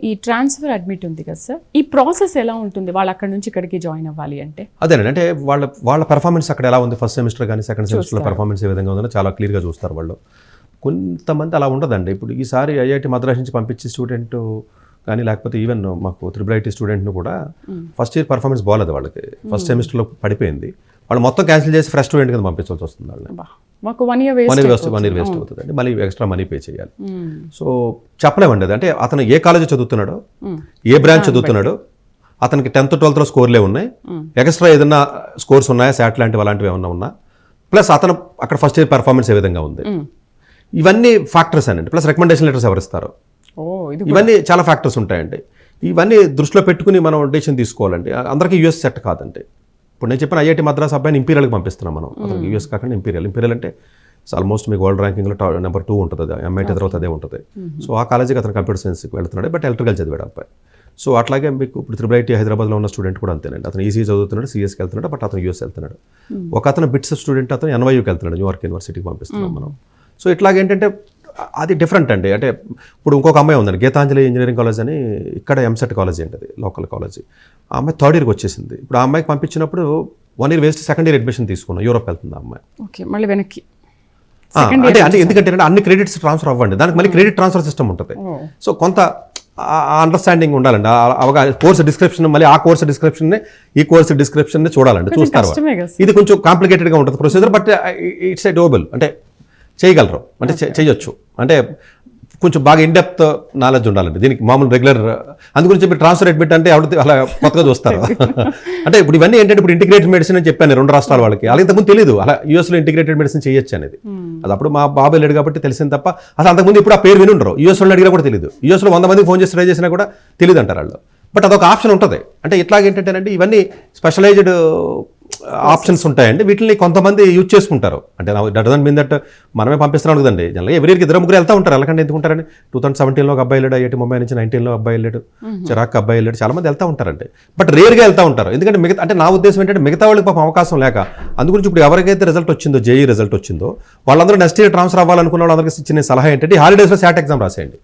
ఈ transfer admit ఉంది కదా సార్, ఈ ప్రాసెస్ ఎలా ఉంటుంది వాళ్ళు అక్కడ నుంచి ఇక్కడికి జాయిన్ అవ్వాలి అంటే? అదేనండి, అంటే వాళ్ళ పర్ఫార్మెన్స్ అక్కడ ఎలా ఉంది, ఫస్ట్ సెమిస్టర్ కానీ సెకండ్ సెమిస్టర్లో పర్ఫార్మెన్స్ ఏ విధంగా ఉందని చాలా క్లియర్గా చూస్తారు వాళ్ళు. కొంతమంది అలా ఉండదండి. ఇప్పుడు ఈసారి ఐఐటి మద్రాస్ నుంచి పంపించే స్టూడెంట్ కానీ లేకపోతే ఈవెన్ మాకు IIIT స్టూడెంట్ను కూడా ఫస్ట్ ఇయర్ పర్ఫార్మెన్స్ బాగాలేదు వాళ్ళకి, ఫస్ట్ సెమిస్టర్లో పడిపోయింది. వాళ్ళు మొత్తం క్యాన్సిల్ చేసి ఫ్రెష్ స్టూడెంట్ కింద పంపించాల్సి వస్తుంది వాళ్ళని. మాకు 1 year వేస్ట్ అవుతుంది అండి, మళ్ళీ ఎక్స్ట్రా మనీ పే చేయాలి. సో చెప్పలేమండి అది, అంటే అతను ఏ కాలేజ్ చదువుతున్నాడో, ఏ బ్రాంచ్ చదువుతున్నాడో, అతనికి 10th 12th స్కోర్లే ఉన్నాయి, ఎక్స్ట్రా ఏదైనా స్కోర్స్ ఉన్నాయా, శాట్ లాంటివి అలాంటివి ఏమన్నా ఉన్నా, ప్లస్ అతను అక్కడ ఫస్ట్ ఇయర్ పర్ఫార్మెన్స్ ఏ విధంగా ఉంది, ఇవన్నీ ఫ్యాక్టర్స్ అండి. ప్లస్ రికమెండేషన్ లెటర్స్ ఎవరిస్తారు, ఇవన్నీ చాలా ఫ్యాక్టర్స్ ఉంటాయండి. ఇవన్నీ దృష్టిలో పెట్టుకుని మనం డెసిషన్ తీసుకోవాలండి. అందరికీ యూఎస్ సెట్ కాదండి. ఇప్పుడు నేను చెప్పిన ఐఐటి మద్రాస్ అబ్బాయిని ఇంపీరియల్కి పంపిస్తున్నాం మనం, అతనికి యూఎస్ కాకుండా ఇంపీరియల్ అంటే ఆల్మోస్ట్ మీకు వరల్డ్ ర్యాంకింగ్లో నెంబర్ 2 ఉంటుంది, అది MIT తర్వాత అదే ఉంటుంది. సో ఆ కాలేజీకి అతను కంప్యూటర్ సైన్స్కి వెళ్తున్నాడు, బట్ ఎలక్ట్రికల్ చదివాడు అబ్బాయి. సో అట్లాగే మీకు ఇప్పుడు IIIT హైదరాబాద్లో ఉన్న స్టూడెంట్ కూడా అంతేనండి, అతను ఈసీ చదువుతున్నాడు, సిఎస్కి వెళ్తున్నాడు, బట్ అతను యూఎస్ వెళ్తున్నాడు. ఒక అతను బిట్స్ స్టూడెంట్ అతను NYUకి వెళ్తున్నాడు, న్యూయార్క్ యూనివర్సిటీకి పంపిస్తున్నాం మనం. సో ఇట్లాగేంటంటే అది డిఫరెంట్ అండి. అంటే ఇప్పుడు ఇంకొక అమ్మాయి ఉందండి, గీతాంజలి ఇంజనీరింగ్ కాలేజ్ అని, ఇక్కడ ఎంసెట్ కాలేజీ అండి, అది లోకల్ కాలేజీ. ఆ అమ్మాయి 3rd ఇయర్కి వచ్చేసింది. ఇప్పుడు ఆ అమ్మాయికి పంపించినప్పుడు 1 year waste, 2nd year admission తీసుకున్నాం, యూరోప్ వెళ్తుంది ఆ అమ్మాయి. ఓకే, మళ్ళీ వెనక్కి అంటే ఎందుకంటే అన్ని క్రెడిట్స్ ట్రాన్స్ఫర్ అవ్వండి, దానికి మళ్ళీ క్రెడిట్ ట్రాన్స్ఫర్ సిస్టమ్ ఉంటుంది. సో కొంత అండర్స్టాండింగ్ ఉండాలండి, కోర్స్ డిస్క్రిప్షన్, మళ్ళీ ఆ కోర్స్ డిస్క్రిప్షన్ ఈ కోర్స్ డిస్క్రిప్షన్ చూడాలండి, చూస్తారు. ఇది కొంచెం కాంప్లికేటెడ్గా ఉంటుంది ప్రొసీజర్, బట్ ఇట్స్ డోబుల్, అంటే చేయగలరు, అంటే చేయొచ్చు. అంటే కొంచెం బాగా ఇన్డెప్త్ నాలెడ్జ్ ఉండాలండి దీనికి, మామూలు రెగ్యులర్ అందుగురించి చెప్పి ట్రాన్స్ఫర్ అడ్మిట్ అంటే ఎవరు అలా కొత్తగా చూస్తారు. అంటే ఇప్పుడు ఇవన్నీ ఏంటంటే ఇప్పుడు ఇంటిగ్రేటెడ్ మెడిసిన్ అని చెప్పాను 2 రాష్ట్రాల వాళ్ళకి, అలాగే ఇంతకుముందు తెలియదు అలా యూఎస్లో ఇంటిగ్రేటెడ్ మెడిసిన్ చేయొచ్చు అనేది. అది అప్పుడు మా బాబు వెళ్ళాడు కాబట్టి తెలిసింది తప్ప, అసలు అంతకుముందు ఇప్పుడు ఆ పేరు వినుండరు, యూఎస్లో అడిగినా కూడా తెలియదు. యూఎస్లో 100 మందికి ఫోన్ చేసి ట్రై చేసినా కూడా తెలియదు అంటారు వాళ్ళు. బట్ అదొక ఆప్షన్ ఉంటుంది. అంటే ఇట్లాగేంటంటే ఇవన్నీ స్పెషలైజ్డ్ ఆప్షన్స్ ఉంటాయండి, వీటిని కొంతమంది యూజ్ చేసుకుంటారు. అంటే డజన్ మీన్ దట్ మనమే పంపిస్తున్నాం కదండి, జనరల్గా ఎవరి 2-3 వెళ్తూ ఉంటారు. ఎలాగంటే ఎందుకుంటారండి, 2017లో ఒక అబ్బాయి వెళ్ళాడు, IIT ముంబై నుంచి 19లో అబ్బాయి వెళ్ళాడు, చిరాక్ అబ్బాయి వెళ్ళాడు, చాలా మంది వెళ్తూ ఉంటారండి. బట్ రేర్గా వెళ్తూ ఉంటారు, ఎందుకంటే అంటే నా ఉద్దేశం ఏంటంటే మిగతా వాళ్ళకి పాపం అవకాశం లేక. అందుగురించి ఇప్పుడు ఎవరికైతే రిజల్ట్ వచ్చిందో, JEE రిజల్ట్ వచ్చిందో, వాళ్ళందరూ నెక్స్ట్ ఇయర్ ట్రాన్స్ఫర్ అవ్వాలనుకున్న వాళ్ళందరికీ ఇచ్చిన సలహా ఏంటంటే హాలిడేస్లో SAT ఎగ్జామ్ రాసేయండి.